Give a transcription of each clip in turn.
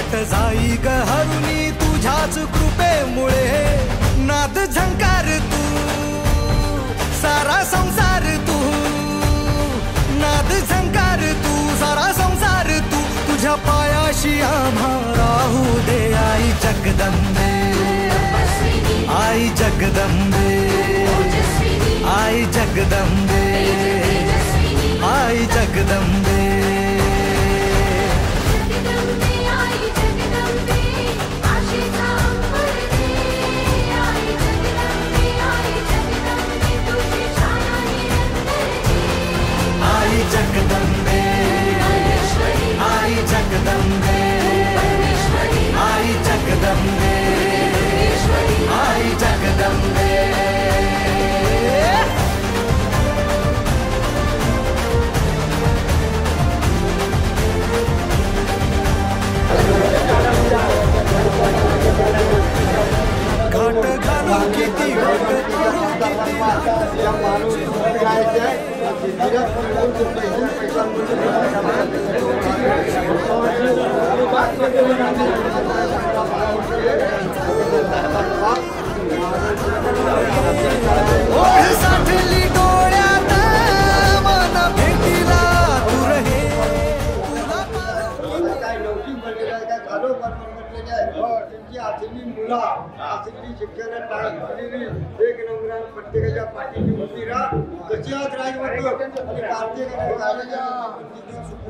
घाट जाई ग हरुणी तुझ्याच कृपेमुळे नाद झंकार तू सारा संसार तू नाद झंकार तू सारा संसार तू तुझ्या पायाशी आम्हा राहू दे आई जगदंबे आई जगदंबे आई जगदंबे आई जगदंबे जगदंबे आई जगदंबे आई जगदंबे आई जगदंबे घाट घालू किती घाट करू किती साठली डोळ्यात मन भेटीला तू रहे तुला काय लौकिक बनलेलं आहे काय घालोपर म्हटलेलं आहे त्यांची आचरणी मुला आचरणी शिक्षण टाळलेली एक नंबरान प्रत्येकाच्या पाठीची उभी राहा कशी आज राजवट आणि कार्तिक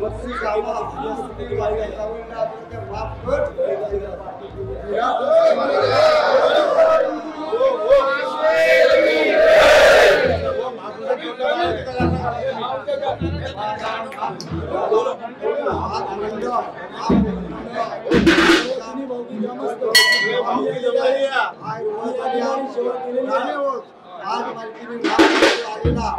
वस्ती गावा सुटी वाईला आपण माफ कर पाठीची उभी राहा आज मालकीने आलेला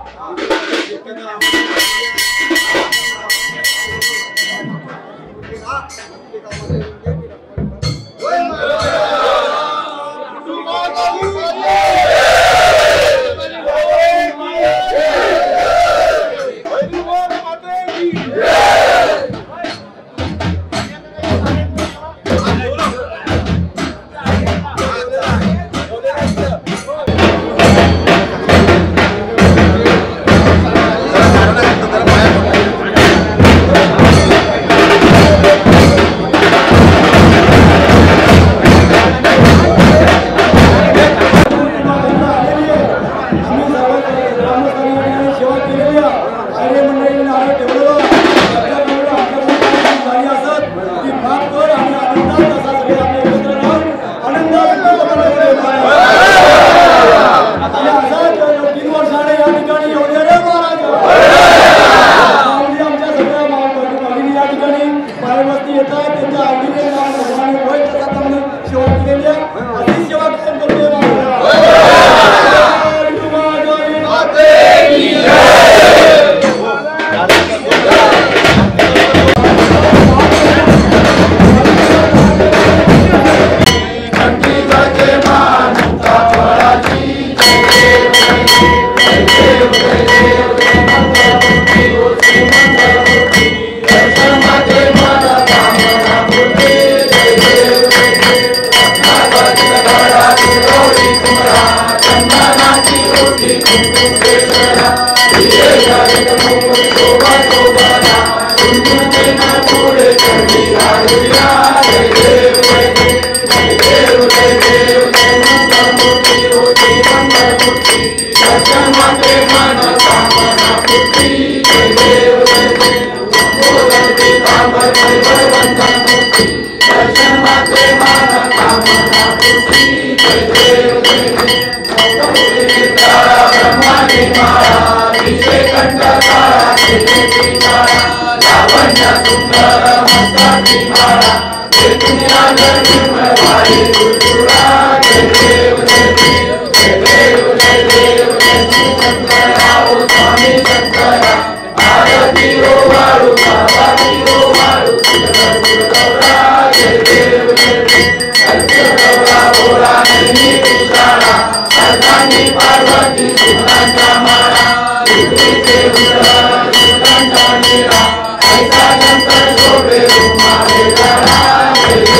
ऐसा शंकर शोभे तुम्हारे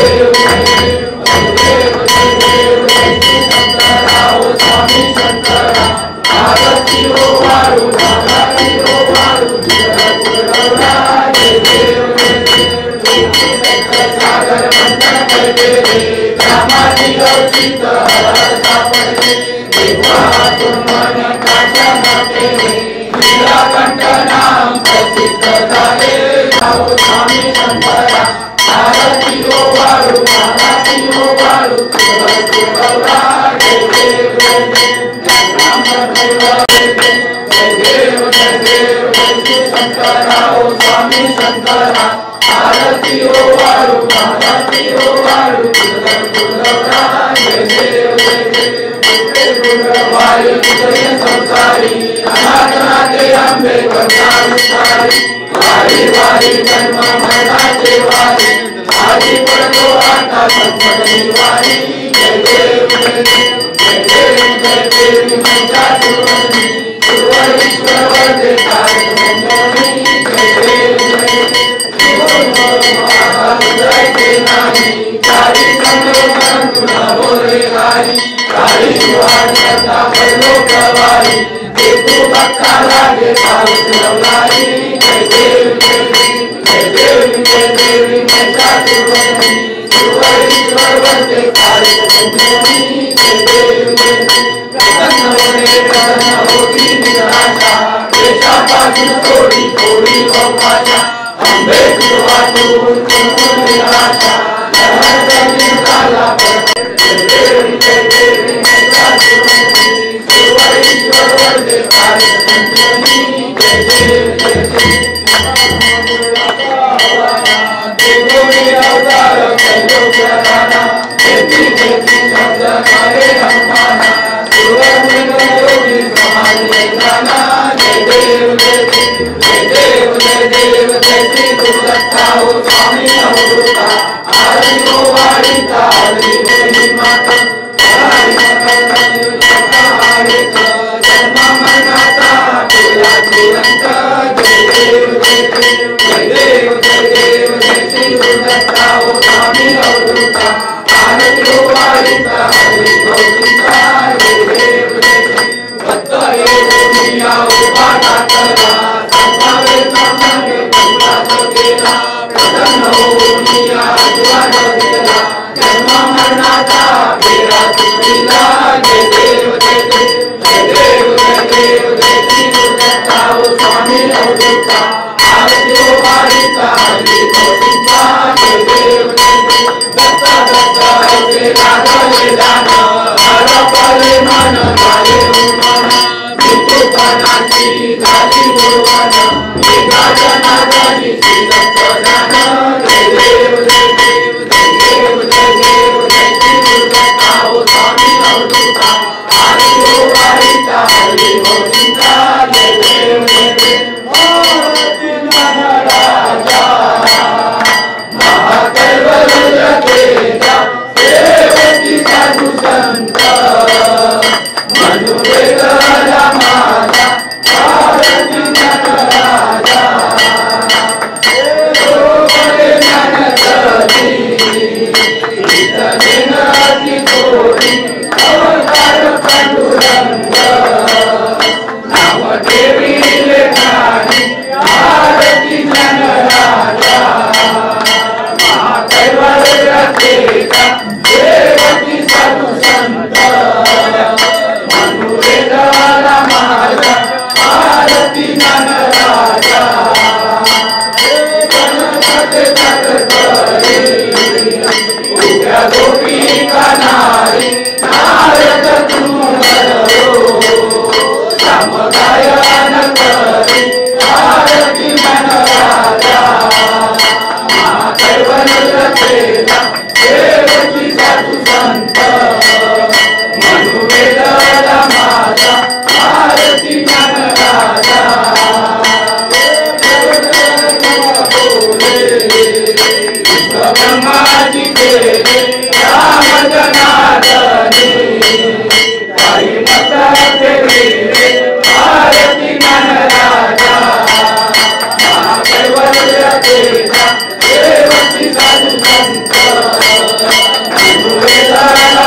Hare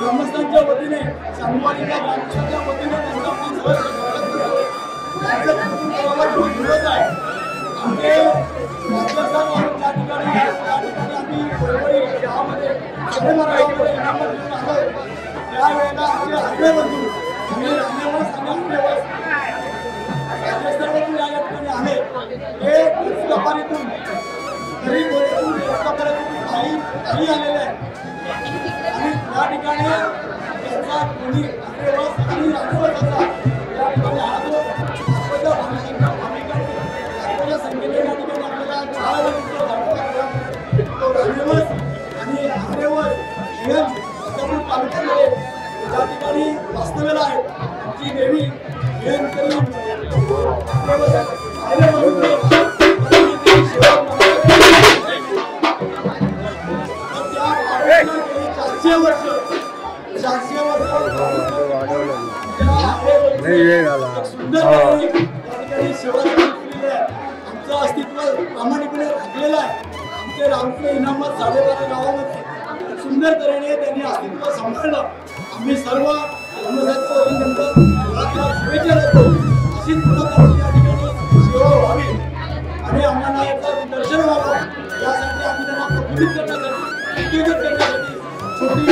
ग्रामस्थांच्या वतीने सांगवाडीच्या ग्रामस्थांच्या वतीने त्यांचा विरोध आहे. आमचे राज्यस्थान त्या ठिकाणी आम्ही परभणी गावामध्ये त्यावेळेला आमचे हायवे बंधू आम्ही राजस्थानमधून या ठिकाणी आहे. हे व्यापारीतून गरीब वर्गातून काही आलेले आहे आणि त्या ठिकाणी त्यांचा कोणी अग्रवास आणि राजवताचा त्या ठिकाणी हा जो आपल्या संख्येने या ठिकाणी आपल्याला तो राजवस आणि अग्रवास तालुक्यामध्ये त्या ठिकाणी वास्तव्याला आहे. आमची देवी आमचं अस्तित्व प्रामाणिकपणे राखलेलं आहे. आमचे रामकृष्ण इनामत 12.5 गावामध्ये सुंदर तऱ्हेने त्यांनी अस्तित्व सांभाळलं. आम्ही सर्व शुभेच्छा देतो. अशीच पुढे या ठिकाणी सेवा व्हावी आणि आम्हाला याचं दर्शन व्हावं यासाठी आम्ही त्यांना प्रबोधित करण्यासाठी उद्योजक करण्यासाठी छोटी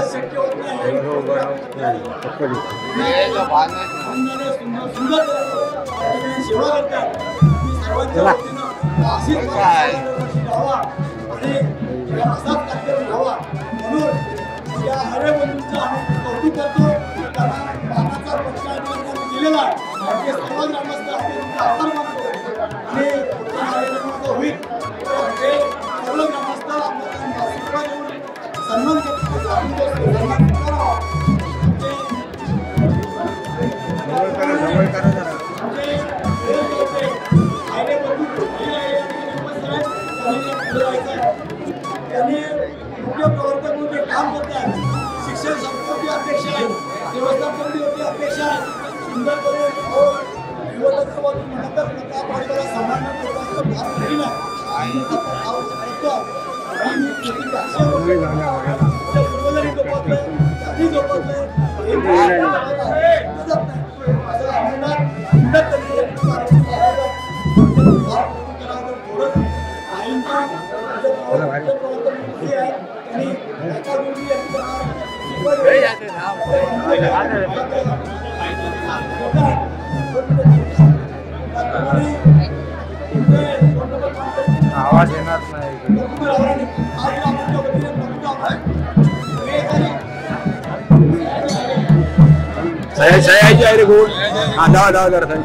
शक्य होत नाही. सुंदर सेवा करतात. सर्वांच्या वतीनं अशीच व्हावा आणि असाच कार्यक्रम व्हावा म्हणून या हरेबंधूंचं आम्ही कौतुक करतो. त्यांना मानाचा पक्षाने दिलेला आहे. आमचे सर्व ग्रामस्थ आम्ही आभार मानतो आणि कार्यक्रमाचा होईल ते सर्व ग्रामस्थ सन्मान करतो. त्यांनी मुख्य प्रवर्तक म्हणून काम करतात. शिक्षण संस्थेची अपेक्षा आहे, व्यवस्थापनाची अपेक्षा आहे. सुंदरपणे आवाज येणार नाही. सयाजी आहे रे गोड. हा दहा करता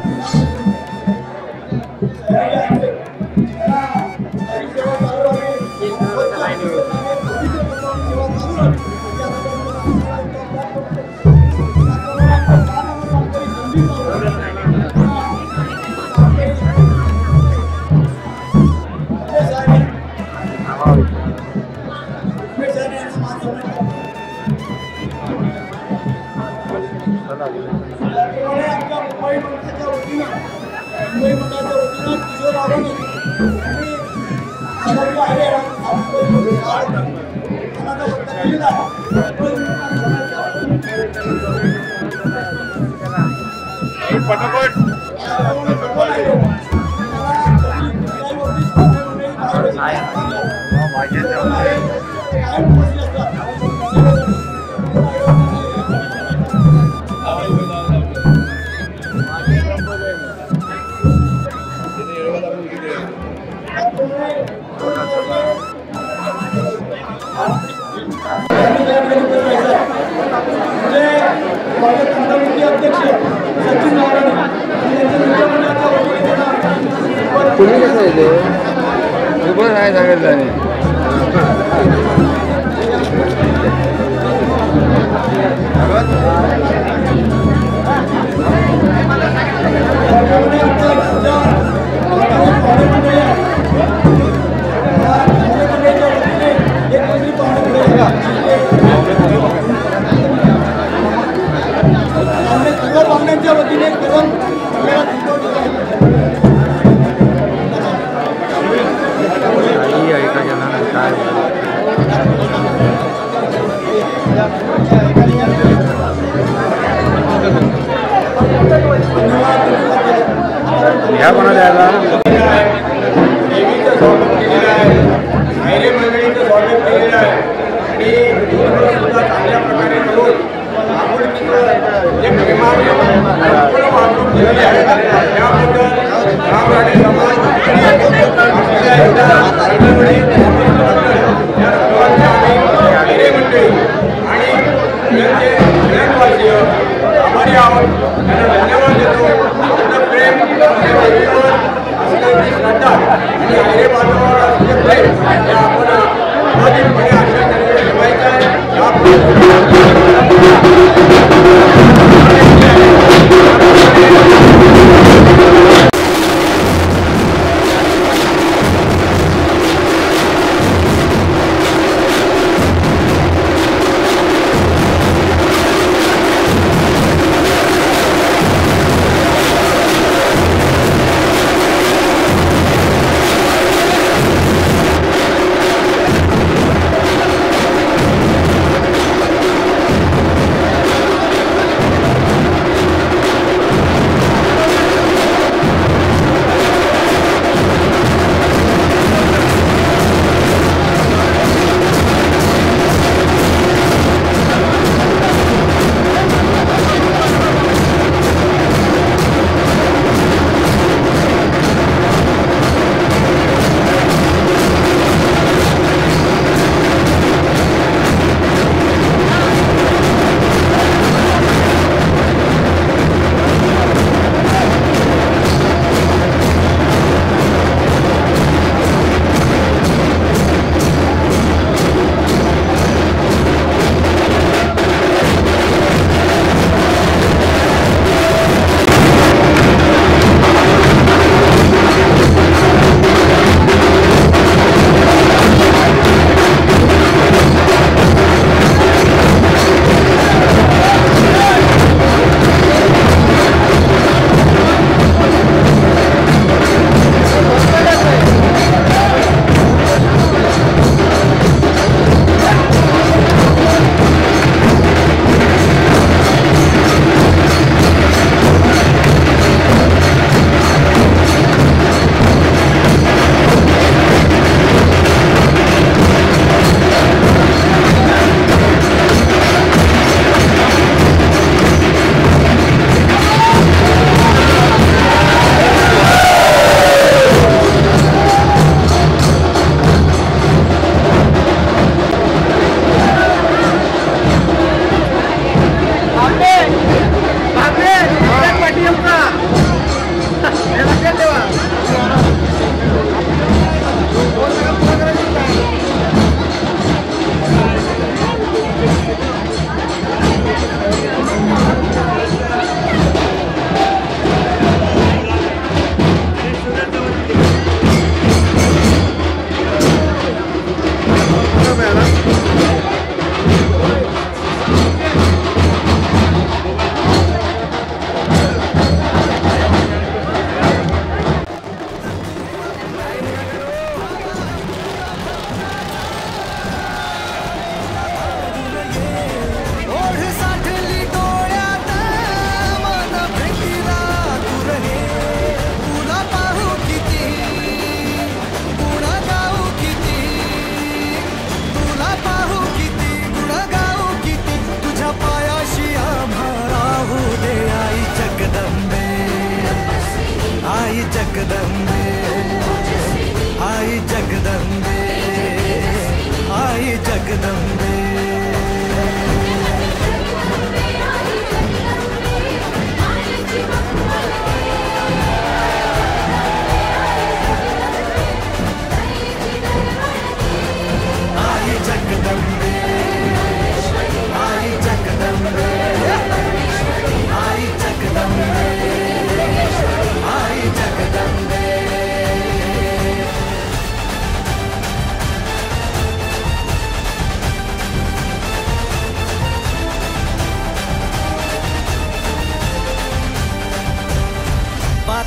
अध्यक्ष सचिन नारायण तुम्ही कसं आहे ते उभं नाही सांगितलं नाही पाहुण्यांच्या वतीने कलम ह्या कोणा द्यायला देवीचं स्वागत केलेलं आहे आयरे मंडळीचं स्वागत केलेलं आहे आणि सुद्धा चांगल्या प्रकारे करून आपण जे प्रेमाने संपूर्ण वागणूक दिलेली आहे त्याबद्दल रामराणे समाज आपल्या या सर्वांच्या आयरे मंडळी आणि यांचे जगवासीय आभारी आहोत त्यांना धन्यवाद देतो आपलं प्रेम श्रद्धा आणि आयरे बांधवावर असलेलं प्रेम हे आपण अधिकपणे अशा तऱ्हेने ठेवायचं आहे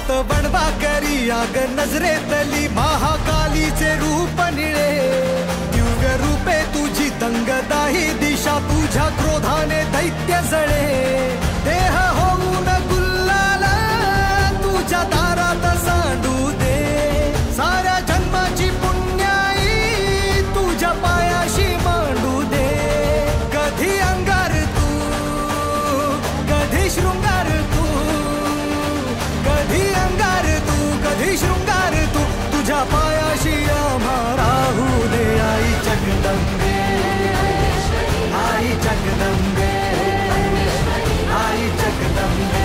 हातात वणवा करी आग नजरेतली महाकालीचे रूप निळे दिव्य रूपे तुझी दंगदाही दिशा तुझ्या क्रोधाने दैत्य जळे देह होऊन गुल्लाला तुझ्या दारात सांडू दे साऱ्या जन्माची पुण्याई तुझ्या पायाशी मांडू दे कधी अंगार तू कधी शृंगार तू कधी अंगार तू कधी शृंगार तू तुझ्या पायाशी आम्हा राहू दे आई जगदंबे आई जगदंबे आई जगदंबे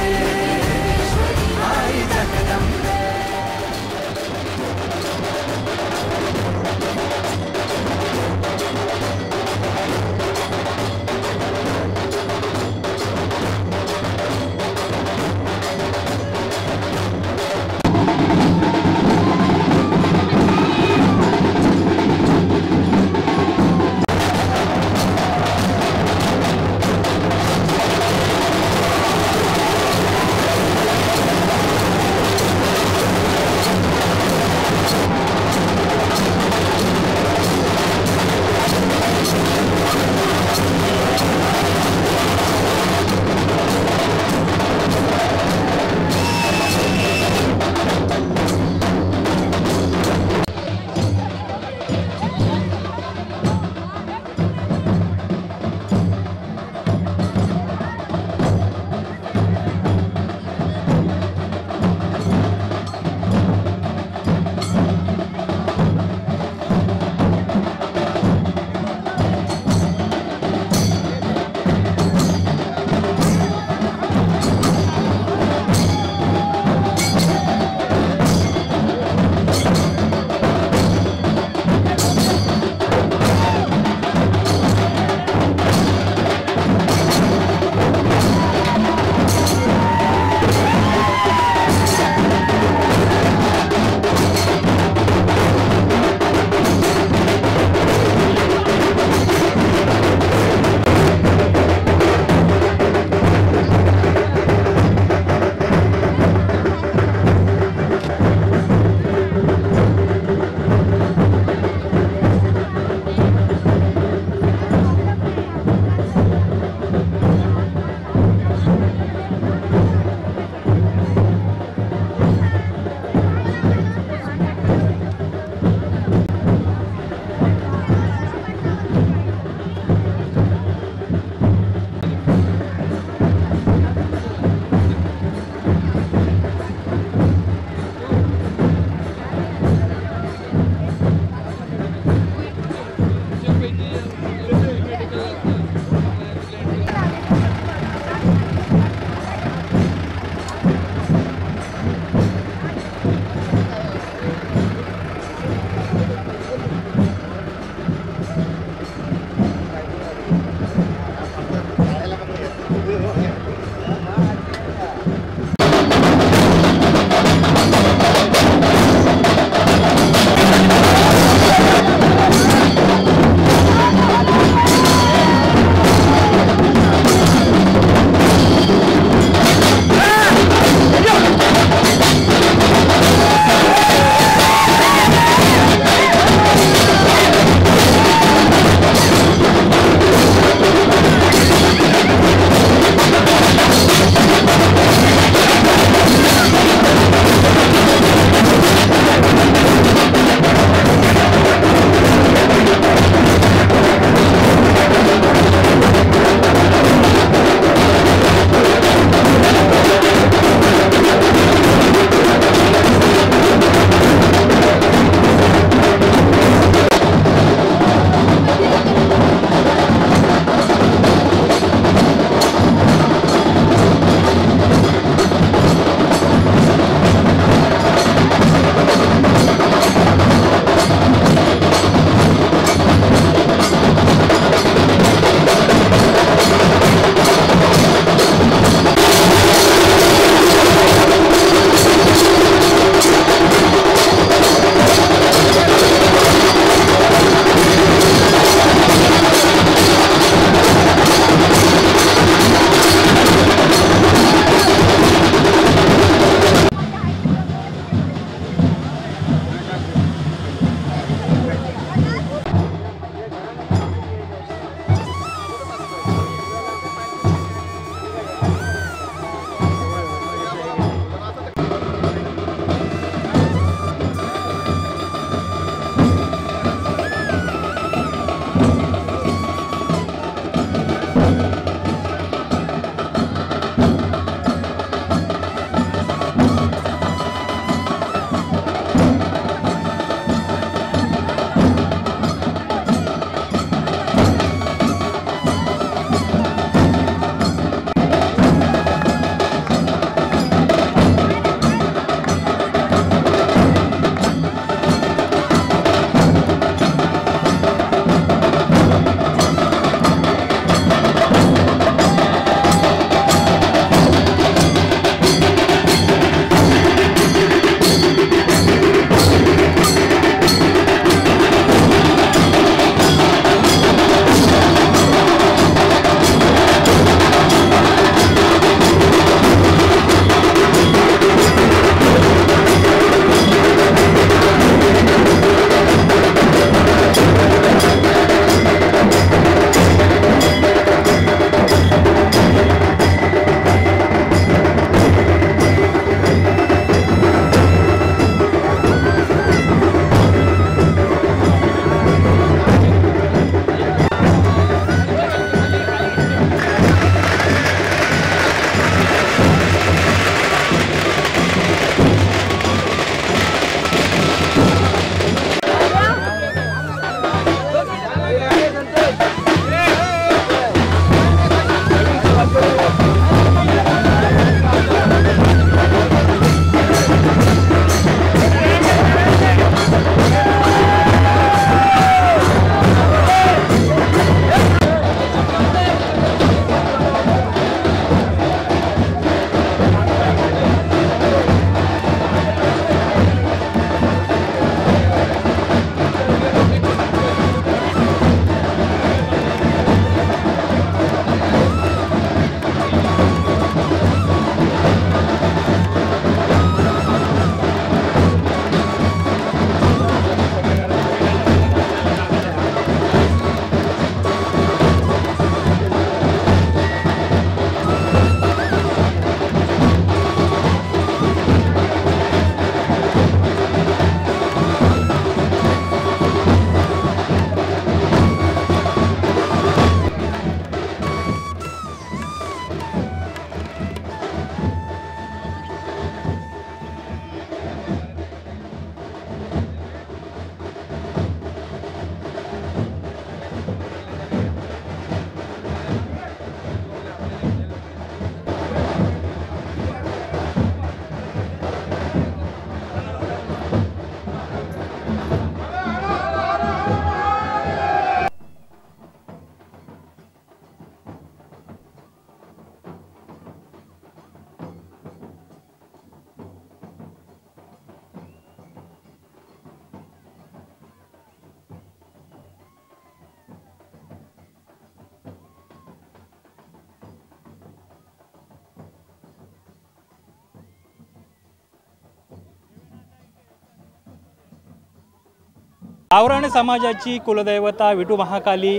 रावराणे समाजाची कुलदैवता विठू महाकाली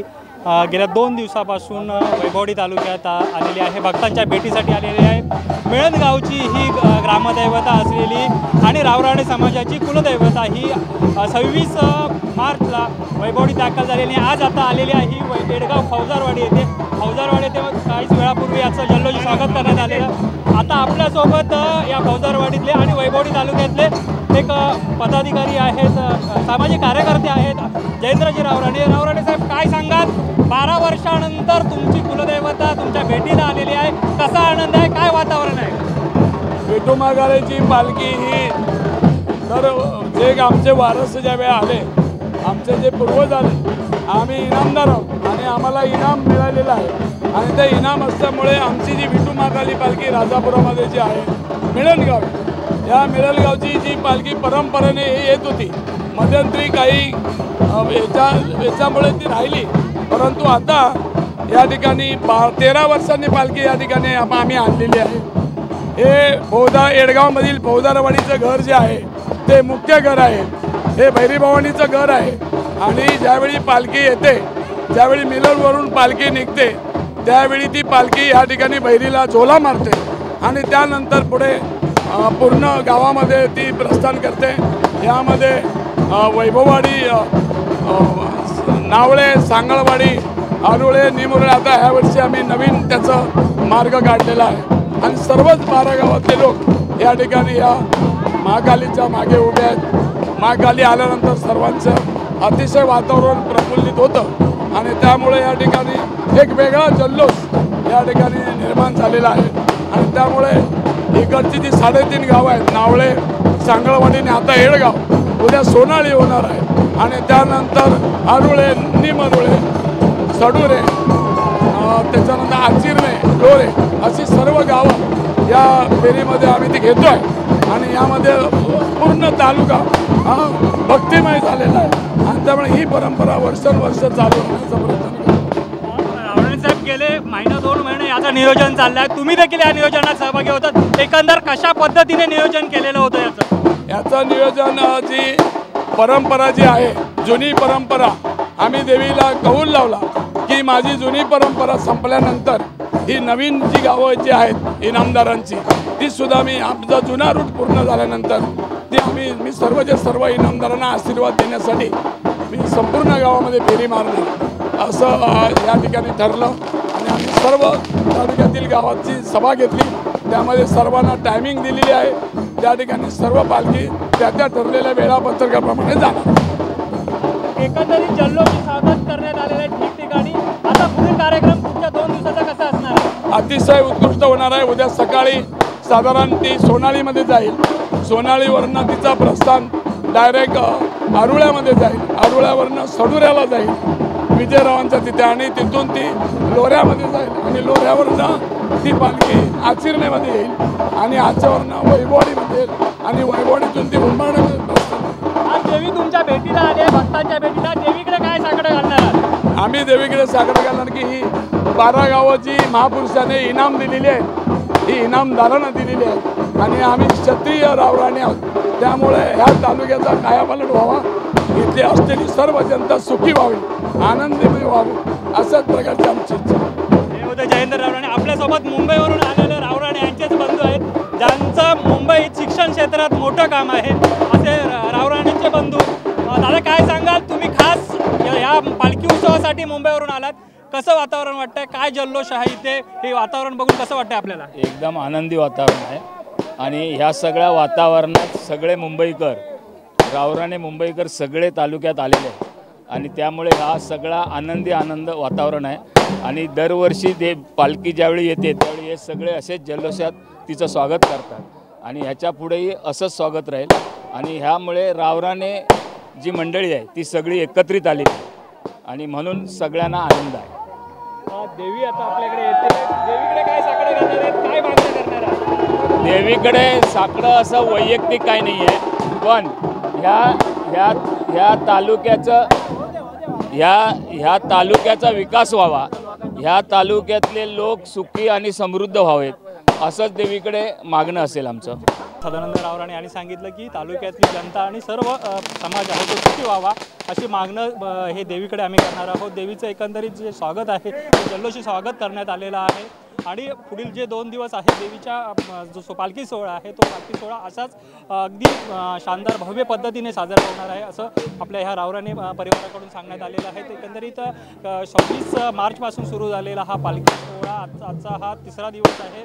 गेल्या 2 दिवसापासून वैभववाडी तालुक्यात आलेली आहे, भक्तांच्या भेटीसाठी आलेली आहे। मिळणगावची ही ग्रामदैवता असलेली आणि रावराणे समाजाची कुलदैवता ही 26 मार्चला वैभववाडी दाखल झालेली आज आता आलेली आहे ही येडगाव फौजारवाडी येथे। फौजारवाडी येथे काहीच वेळापूर्वी याचं जल्लोष स्वागत करण्यात आलेलं। आता आपल्यासोबत या फौजारवाडीतले आणि वैभववाडी तालुक्यातले एक पदाधिकारी आहेत, सामाजिक कार्यकर्ते आहेत, जयेंद्रजी रावराणे। रावराणे साहेब, काय सांगाल? 12 वर्षानंतर तुमची कुलदैवता तुमच्या भेटीला आलेली आहे, कसा आनंद आहे, काय वातावरण आहे? विठू महाकालीची पालखी ही तर जे आमचे वारस ज्यावेळी आले, आमचे जे पूर्वज आले, आम्ही इनामदार आहोत आणि आम्हाला इनाम मिळालेलं आहे आणि ते इनाम असल्यामुळे आमची जी विठू महाकाली पालखी राजापुरामध्ये जी आहे मिळणगाव, या मिळणगावची जी पालखी परंपरेने येत होती, मध्यंतरी काही याच्यामुळे ती राहिली, परंतु आता या ठिकाणी 13 वर्षांनी पालखी या ठिकाणी आम्ही आणलेली आहे। हे फौजा येडगावमधील फौजारवाडीचं घर जे आहे ते मुख्य घर आहे, हे भैरीभवानीचं घर आहे आणि ज्यावेळी पालखी येते, ज्यावेळी मिलनवरून पालखी निघते, त्यावेळी ती पालखी या ठिकाणी भैरीला झोला मारते आणि त्यानंतर पुढे पूर्ण गावामध्ये ती प्रस्थान करते। यामध्ये वैभववाडी, नावळे, सांगळवाडी, आरुळे, निमुरळे, आता ह्या वर्षी आम्ही नवीन त्याचं मार्ग काढलेला आहे आणि सर्वच 12 गावातले लोक या ठिकाणी या महाकालीच्या मागे उभे आहेत। महाकाली आल्यानंतर सर्वांचं अतिशय वातावरण प्रफुल्लित होतं आणि त्यामुळे या ठिकाणी एक वेगळा जल्लोष या ठिकाणी निर्माण झालेला आहे आणि त्यामुळे इकडची जी 3.5 गावं आहेत, नावळे, सांगळवाडी, आता येडगाव, उद्या सोनाळी होणार आहे आणि त्यानंतर आरुळे, निमरुळे, सडुरे, त्याच्यानंतर आचिरणे, लोरे, अशी सर्व गावं या फेरीमध्ये आम्ही ती घेतो आहे आणि यामध्ये पूर्ण तालुका हा भक्तिमय झालेला आहे आणि त्यामुळे ही परंपरा वर्षानुवर्ष चालू होण्याचा प्रयत्न करतो। रावराणे साहेब, गेले 1-2 महिने याचं नियोजन चाललं आहे, तुम्ही देखील या नियोजनात सहभागी होतात, एकंदर कशा पद्धतीने नियोजन केलेलं होतं याचं नियोजन? जी परंपरा जी आहे, जुनी परंपरा, आम्ही देवीला कौल लावला की माझी जुनी परंपरा संपल्यानंतर ही नवीन जी गावं जी आहेत इनामदारांची, ती सुद्धा मी आमचा जुना रूट पूर्ण झाल्यानंतर ती मी सर्व इनामदारांना आशीर्वाद देण्यासाठी मी संपूर्ण गावामध्ये फेरी मारणार असं या ठिकाणी ठरलं आणि आम्ही सर्व तालुक्यातील गावाची सभा घेतली, त्यामध्ये सर्वांना टायमिंग दिलेली आहे, त्या ठिकाणी सर्व पालखी त्या ठरलेल्या वेळापत्रकाप्रमाणे जाणार। एकंदरीत जल्लोष स्वागत करण्यात आलेलं आहे ठिकठिकाणी, आता पुढील कार्यक्रम तुमच्या 2 दिवसाचा कसा असणार आहे? अतिशय उत्कृष्ट होणार आहे। उद्या सकाळी साधारण ती सोनाळीमध्ये जाईल, सोनाळीवरनं तिचा प्रस्थान डायरेक्ट आरुळ्यामध्ये जाईल, आरुळ्यावरनं सडुऱ्याला जाईल विजयरावांच्या तिथे आणि तिथून ती लोऱ्यामध्ये जाईल आणि लोऱ्यावरनं ती पालखी आचिरण्यामध्ये येईल आणि आच्यावरनं वैभववाडीमध्ये येईल आणि वैभववाडीतून ती उंबारण्यामध्ये प्रस्थान। आज देवी तुमच्या भेटीला आले, भक्तांच्या भेटीला, देवीकडे काय साकडं घालणार? आम्ही देवीकडे साकडं घालणार की ही 12 गावं जी महापुरुषाने इनाम दिलेली आहेत, ही इनामदारांना दिलेली आहेत आणि आम्ही क्षत्रिय रावराणे आहोत, त्यामुळे ह्या तालुक्याचा कायापालट व्हावा, इथली असलेली सर्व जनता सुखी व्हावी, आनंदमय व्हावी, अशाच प्रकारची आमची इच्छा। हे होते जयेंद्र रावराणे। आपल्यासोबत मुंबईवरून आलेले रावराणे यांचेच बंधू आहेत, ज्यांचं मुंबईत शिक्षण क्षेत्रात मोठं काम आहे, असे रावराणेंचे बंधू। दादा, काय सांगाल? तुम्ही खास या पालखी उत्सवासाठी मुंबईवरून आलात, कसं वातावरण वाटतंय? काय जल्लोष आहे इथे? हे वातावरण बघून कसं वाटतंय आपल्याला? एकदम आनंदी वातावरण आहे आणि ह्या सगळ्या वातावरणात सगळे मुंबईकर, रावराणे मुंबईकर सगळे तालुक्यात आलेले आहेत आणि त्यामुळे हा सगळा आनंद वातावरण आहे आणि दरवर्षी पालखी ज्यावेळी येते त्यावेळी हे सगळे असेच जल्लोषात तिचं स्वागत करतात आणि ह्याच्या पुढेही असंच स्वागत राहील आणि ह्यामुळे रावराणे जी मंडळी आहे ती सगळी एकत्रित आली आणि म्हणून सगळ्यांना आनंद आहे। देवी आता आपल्याकडे येते, देवीकडे काय साकडे घालणार आहेत, काय मागणी करणार आहे? देवीकडे साकडं असं वैयक्तिक काही नाही आहे, पण ह्या तालुक्याचा विकास व्हावा, ह्या तालुक्यातले लोक सुखी आणि समृद्ध व्हावेत, असंच देवीकडे मागणं असेल आमचं। सदानंद रावराणे यांनी सांगितलं की तालुक्यातली जनता आणि सर्व समाज आहे तो सुखी व्हावा अशी मागणं हे देवीकडे आम्ही करणार आहोत। देवीचं एकंदरीत जे स्वागत आहे ते जल्लोषी स्वागत करण्यात आलेलं आहे आणि पुढील जे 2 दिवस आहे देवीच्या जो पालखी सोहळा आहे तो पालखी सोहळा असाच अगदी शानदार भव्य पद्धतीने साजरा होणार आहे असं आपल्या ह्या रावराणे परिवाराकडून सांगण्यात आलेलं आहे। एकंदरीत 26 मार्चपासून सुरू झालेला हा पालखी सोहळा आजचा हा 3रा दिवस आहे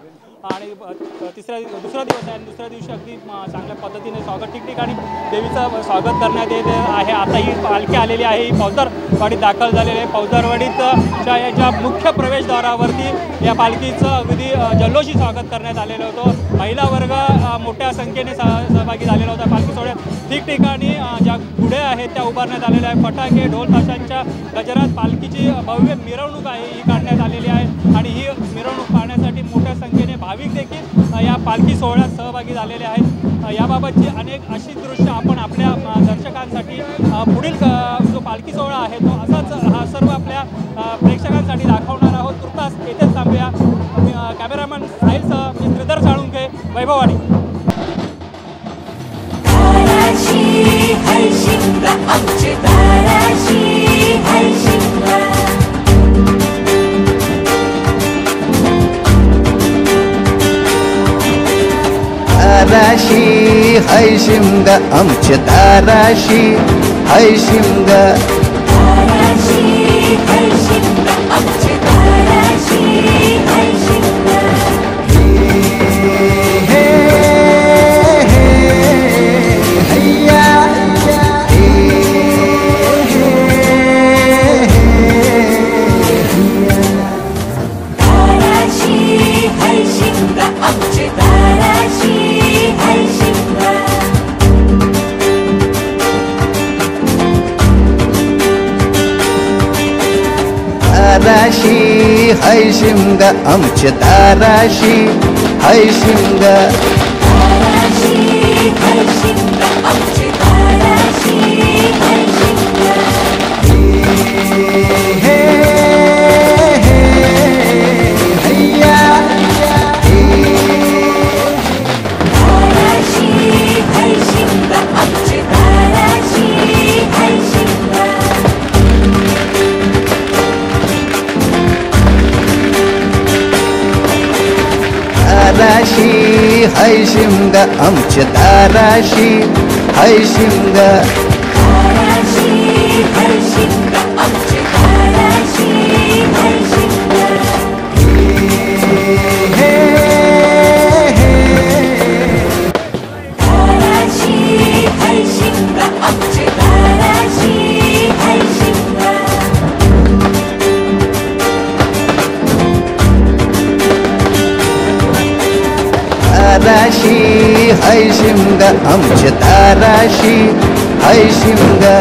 आणि दुसरा दिवस आहे आणि दुसऱ्या दिवशी अगदी चांगल्या पद्धतीने स्वागत ठिकठिकाणी देवीचं स्वागत करण्यात येत आहे। आता ही पालखी आलेली आहे, ही पौजदारवाडीत दाखल झालेली आहे। पौजदारवाडीच्या याच्या मुख्य प्रवेशद्वारावरती या पालखीचं अगदी जल्लोषी स्वागत करण्यात आलेलं होतं। महिला वर्ग मोठ्या संख्येने सहभागी झालेला होता पालखी सोहळ्यात। ठिकठिकाणी ज्या गुढे आहेत त्या उभारण्यात आलेल्या आहेत, फटाके ढोल ताशांच्या गजरात पालखीची भव्य मिरवणूक आहे ही काढण्यात आलेली आहे आणि ही मिरवणूक पाहण्यासाठी मोठ्या संख्येने भाविक देखील या पालखी सोहळ्यात सहभागी झालेले आहेत। याबाबतची अनेक अशी दृश्य आपण आपल्या दर्शकांसाठी पुढील जो पालखी सोहळा आहे तो असाच हा सर्व आपल्या प्रेक्षकांसाठी दाखवणार आहोत। तुर्तास येथेच थांबूया। कॅमेरामॅन साहिलसह मी श्रीधर साळुंखे, वैभववाडी। ताराशी हाय शिमगा आमच्या ताराशी हाय शिमगा ताराशी हाय शिमगा आमच्या ताराशी हाय शिमगा ताराशी हाय शिमगा आमच्या ताराशी हाय शिमगा ताराशी हाय शिमगा आमच्या ताराशी हाय शिमगा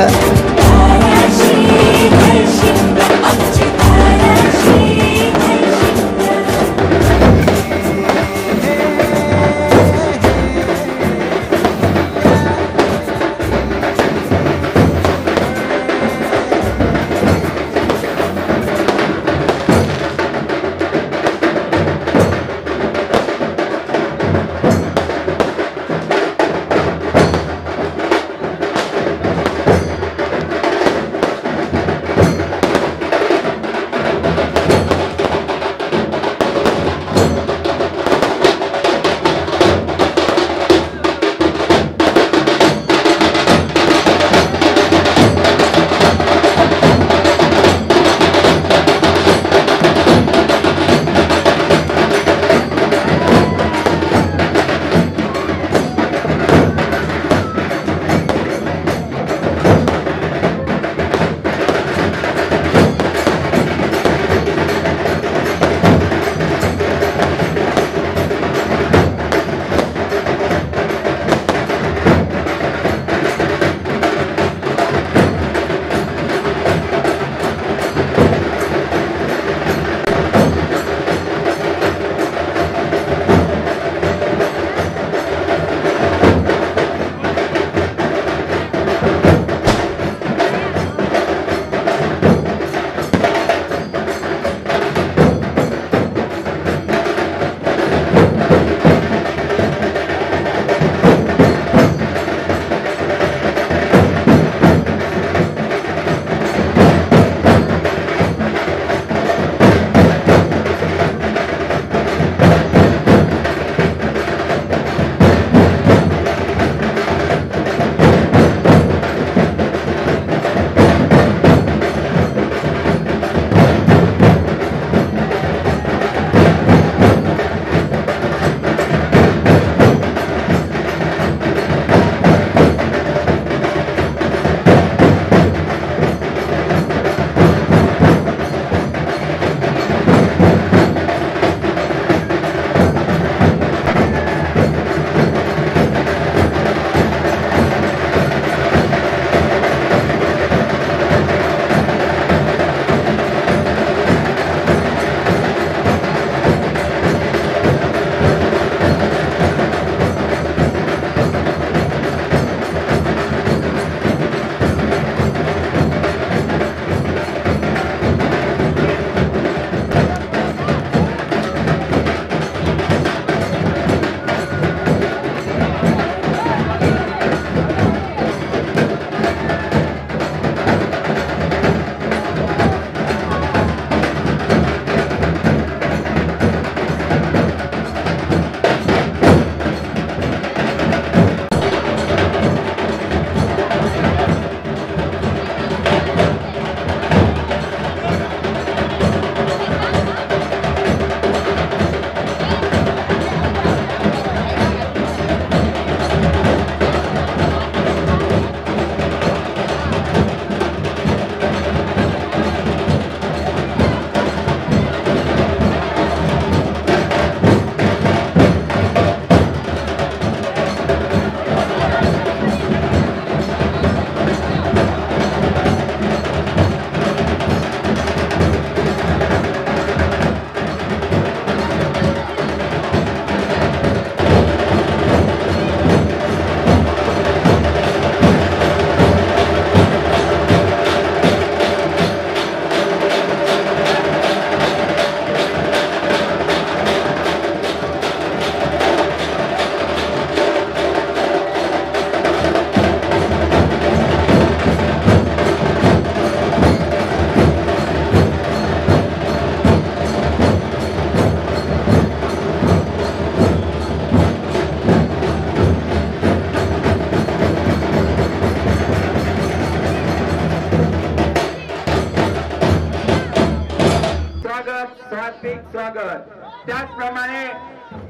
हार्दिक स्वागत। त्याचप्रमाणे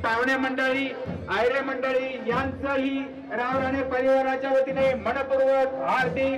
पाहुणे मंडळी, आयरे मंडळी यांचंही रावराणे परिवाराच्या वतीने मनपूर्वक हार्दिक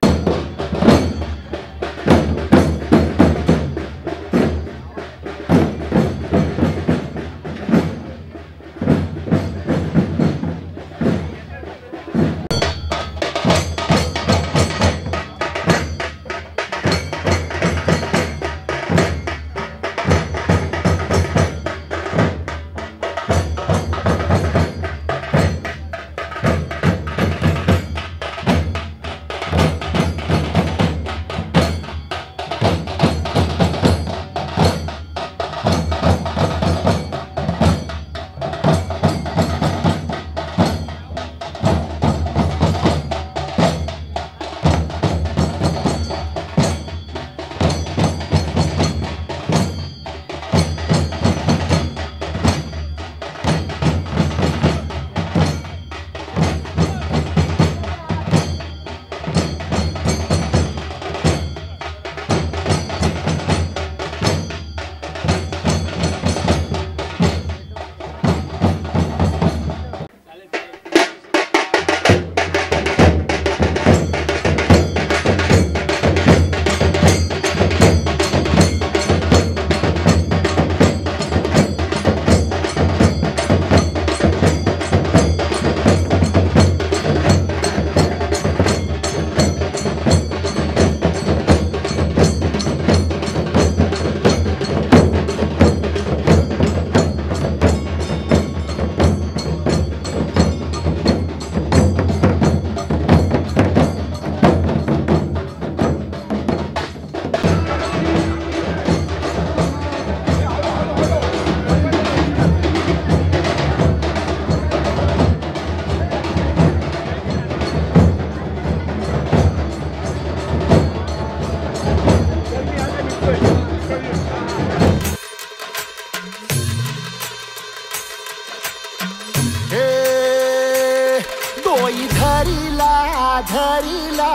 धरिला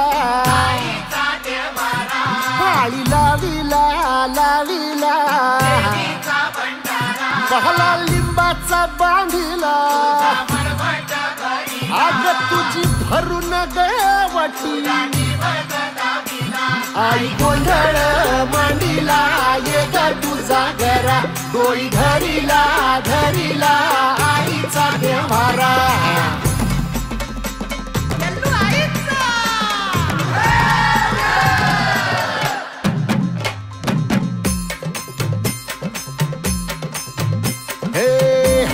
पाळी लाविला लाविला पहला लिंबाचा बांधिला आग तुझी भरून गवटी आई गोंधळ मांडिला ये ग तुझा घरा डोई धरिला धरिला आईचा देवारा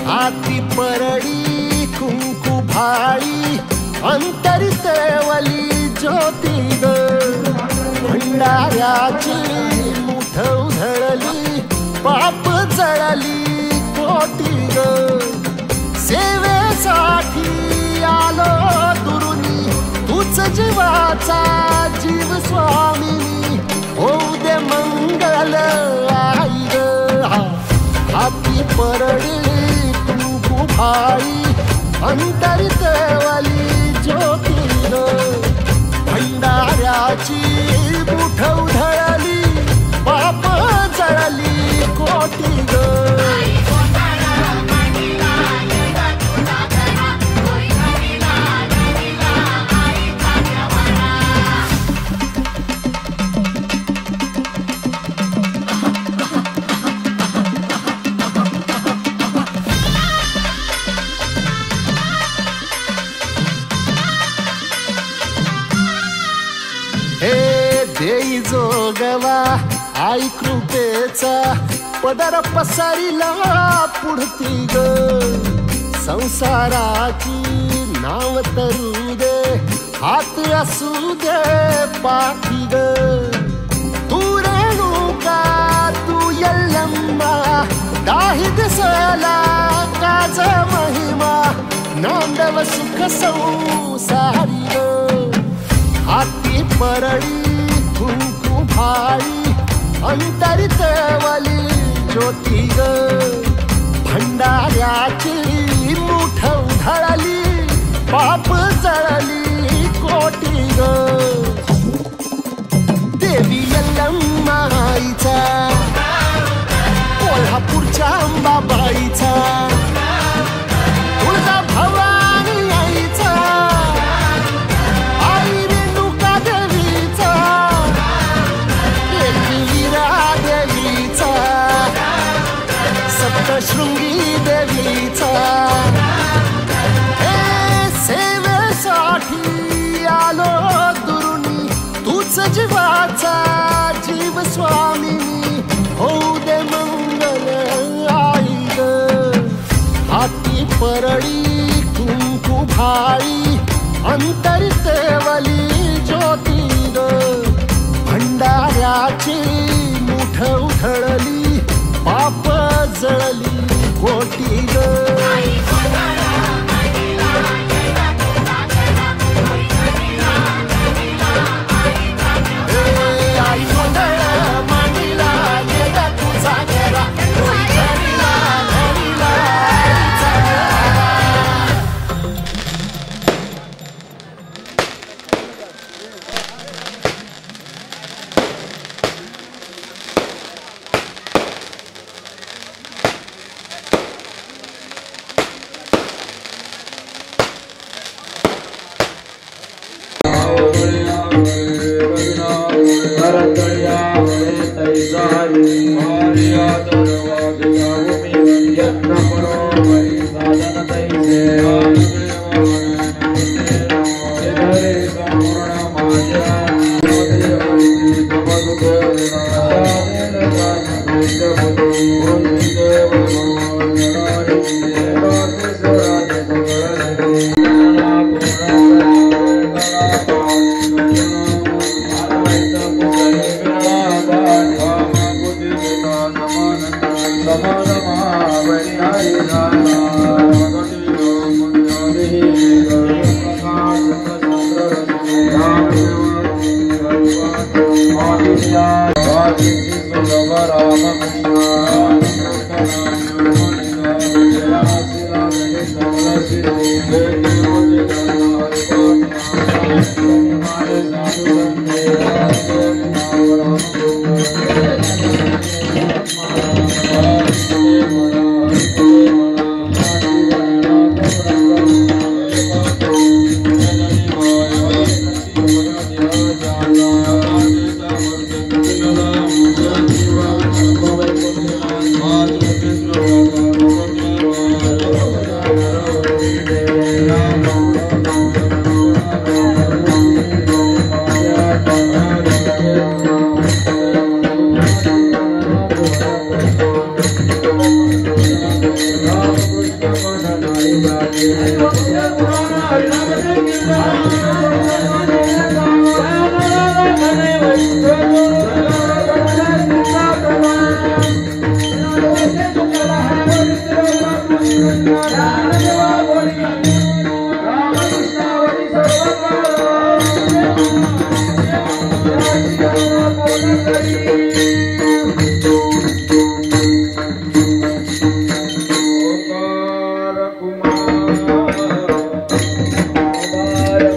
हाती परडी कुंकू भाळी अंतरितवली ज्योती ग भंडाऱ्याची मुठ उधळली पाप जळली कोटी ग सेवेसाठी आलो दुरुनी तूच जीवाचा जीव स्वामिनी होऊ दे मंगल आई ग हाती परडी भाई अंतरितवली ज्योती ग भंडाऱ्याची मुठ उधळली पाप जळली कोटी ग देई जोगवा आई कृपेचा पदर पसरिला पुढती ग संसाराची नाव तरू दे हात असू दे पाठी ग तू रेणुका तू यल्लम्मा दाही दिसला काज महिमा नांदव सुख संसारी ग हाती परडी कुंकू भाई अंतरितवली ज्योती ग भंडाऱ्याची मुठ उधळली पाप जळली कोटी ग देवी यल्लम्मा आईचा कोल्हापूर आमच्या अंबाबाईचा तुळजा भवानी आईचा आई रेणुका देवीचा एकविरा देवीचा सप्तशृंगी देवीचा सेवेसाठी आलो दुरुनी तूच जीवाचा जीव स्वामिनी होऊ दे मंगल आई ग हाती परळी कुंकू भाळी अंतरी केवली ज्योती ग भंडाऱ्याची मुठ उधळली पाप जळली कोटी ग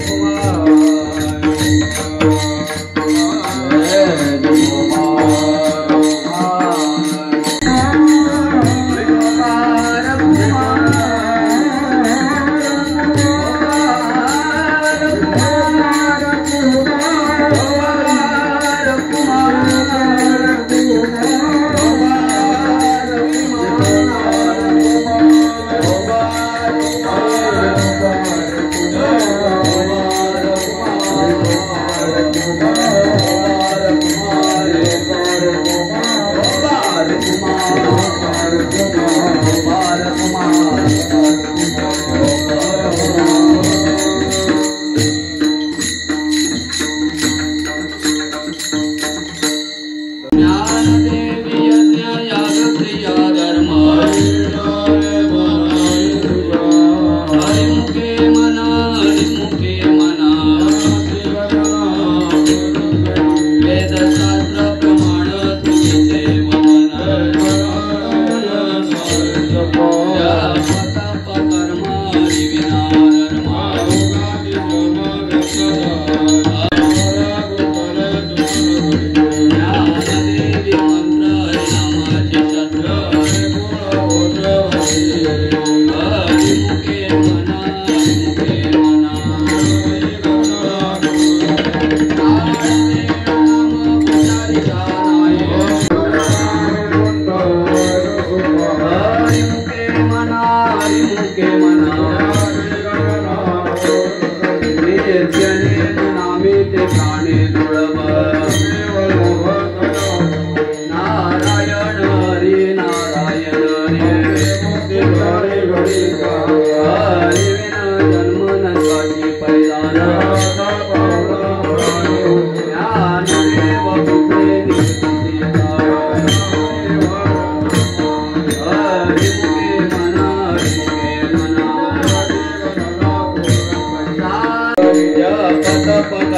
कुमार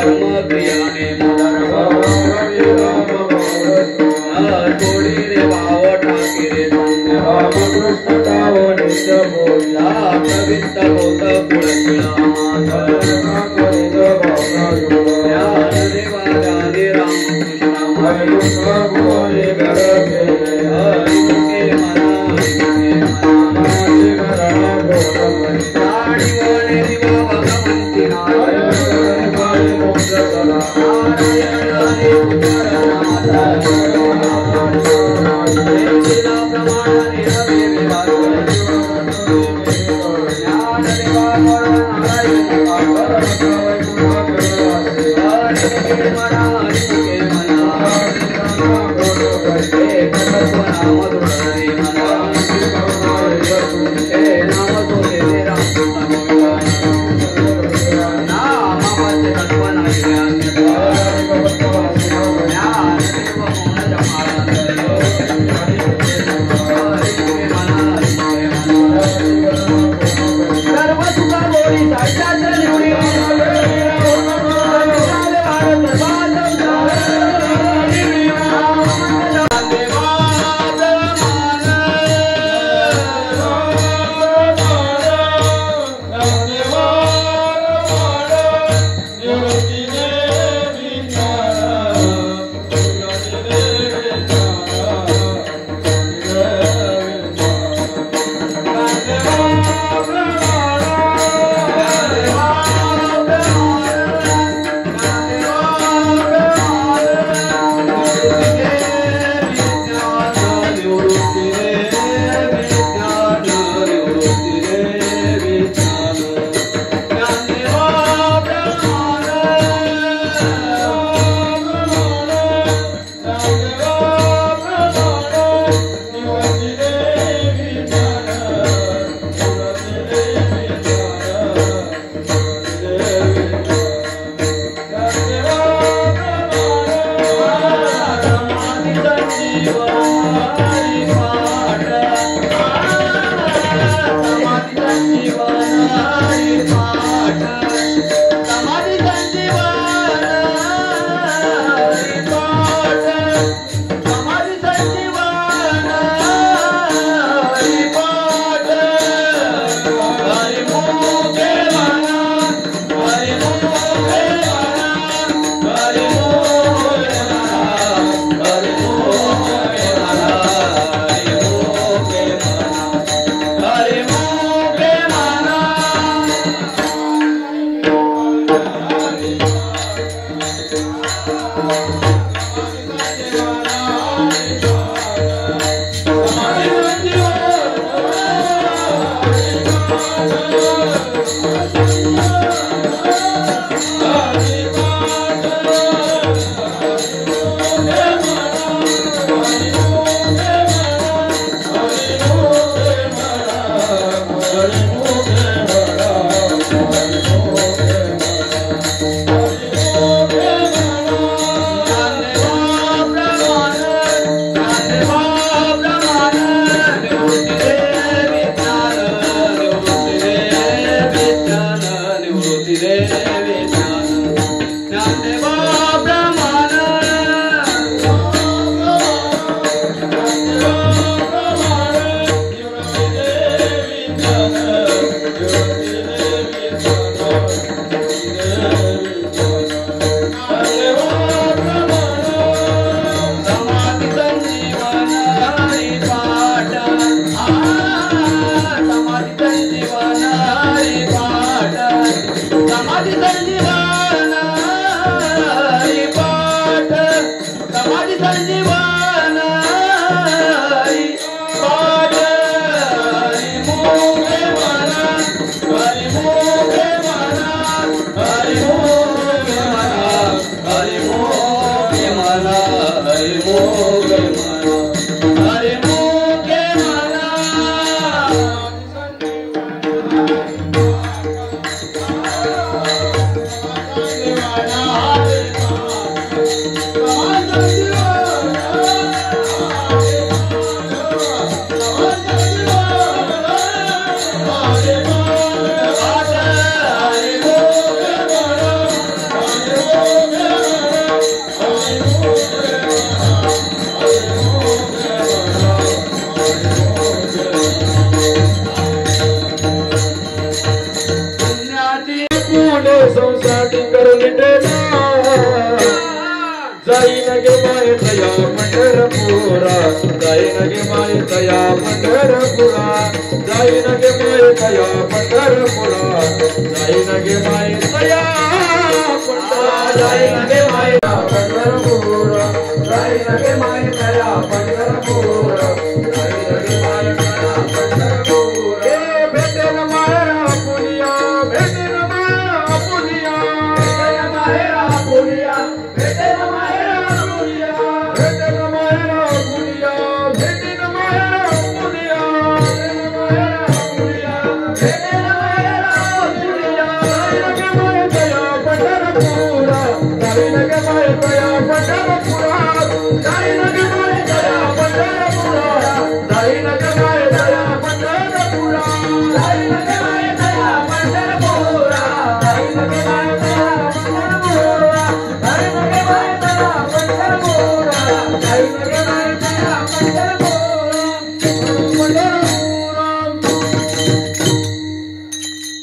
धर्म क्रियाने थोडी रे भाव ठाकी रे रामकृष्ण बोलला प्रवित्त होत पुळकिळा ज्ञानदेवा गाणे रामकृष्ण बोले गरजे हरिमुखे मना गाडी वणे दिवा भगवंती नारायण हरे संसारी करलिटेला जाईन गे माय तया पंढरपुरा जाईन गे माय तया पंढरपुरा जाईन गे माय तया पंढरपुरा जाईन गे माय तया जाईन गे माय पंढरपुरा जाईन गे माय तया पंढरपुरा जाईन गे माय तया पंढरपुरा ए भेटेन मायरा पुनिया भेटेन मायरा पुनिया भेटेन मायरा पुनिया भेटेन मायरा पुनिया भेटेन मायरा पुनिया भेटेन मायरा पुनिया भेटेन मायरा पुनिया जाईन गे माय तया पंढरपुरा जाईन गे माय तया पंढरपुरा जाईन गे माय तया पंढरपुरा जाईन गे माय तया पंढरपुरा जाईन गे माय तया पंढरपुरा जाईन गे माय तया पंढरपुरा जाईन गे माय तया पंढरपुरा जाईन गे माय तया पंढरपुरा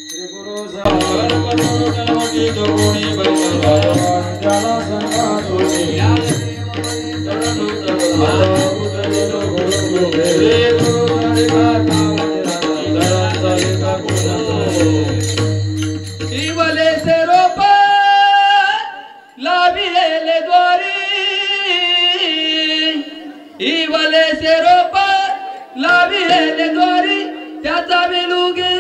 श्री गुरु साई जोडी बैठला संघातोनी इवले से रोप लाविले द्वारी इवले से रोप लाविले द्वारी त्याचा वेलू गे